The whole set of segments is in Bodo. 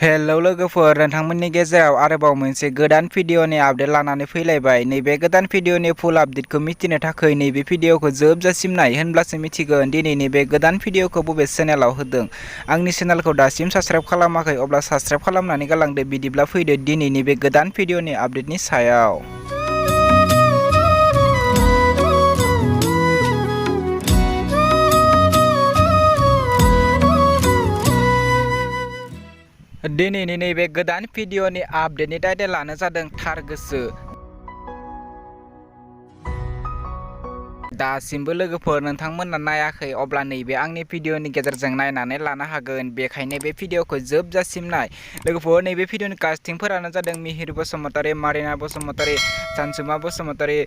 हेलौ लोगोफोर, नोंथांमोननि गेजेराव आरोबाव मोनसे गोदान भिडिअनि आपडेट लानानै फैलायबाय। नैबे गोदान भिडिअनि फुल आपडेटखौ मिथिनो थाखाय नैबे भिडिअखौ जोबजासिम नाय, होनब्लासो मिथिगोन दिनैनि बे गोदान भिडिअखौ बबे चेनेलाव होदों। आंनि चेनेलखौ दासिम साबस्क्राइब खालामाखै अब्ला साबस्क्राइब खालामनानै गालांदो। बिदिब्ला फैदो दिनैनि बे गोदान भिडिअनि आपडेटनि सायाव। दिनैनि नैबे गोदान भिडिअनि आपडेटनि टाइटेलानो जादों थार गोसो। दासिमबो लोगोफोर नोंथांमोना नायाखै अब्ला नैबे आंनि भिडिअनि गेजेरजों नायनानै लानो हागोन। बेखायनो बे भिडिअखौ जोबजासिम नाय। लोगोफोर नैबे भिडिअनि कास्टिंफोरानो जादों मिहिर बसुमतारी, मारिना बसुमतारी, सानसुमा बसुमतारी,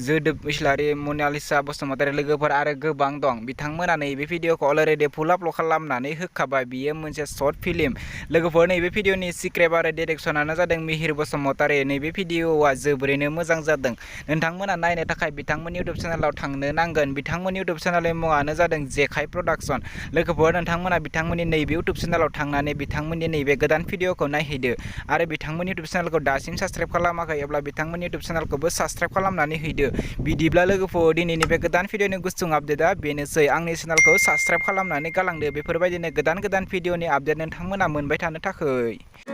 जोदोब इस्लारि, मनालिसा बसुमतारी लोगोफोर आरो गोबां दं। बिथांमोना नैबे भिडिअखौ अलरेडि फुल आपल'ड खालामनानै होखाबाय। बियो मोनसे शर्ट फिल्म। लोगोफोर नैबे भिडिअनि स्क्रिप्ट आरो डिरेक्सनानो जादों मिहिर बसुमतारी। नैबे भिडिअआ जोबोरैनो मोजां जादों। नोंथांमोना नायनो थाखाय बिथांमोननि इउटुब चेनेलाव थांनो नांगोन। बिथांमोननि इउटुब चेनेलनि मुङानो जादों जेखाय प्रडाक्शन। लोगोफोर नोंथांमोना बिथांमोननि नैबे इउटुब चेनेलाव थांनानै बिथांमोननि नैबे गोदान भिडिअखौ नायहैदो आरो बिथांमोननि इउटुब चेनेलखौ दासिम साबस्क्राइब खालामाखै अब्ला बिथांमोननि इउटुब चेनेलखौबो साबस्क्राइब खालामनानै हैदो। बिदिब्ला लोगोफोर दिनैनि बे गोदान भिडिअनि गुसुं आपडेटआ बेनोसै। आंनि चेनेलखौ साबस्क्राइब खालामनानै गालांदो बेफोरबायदिनो गोदान भिडिअनि आपडेट नोंथांमोना मोनबाय थानो थाखाय।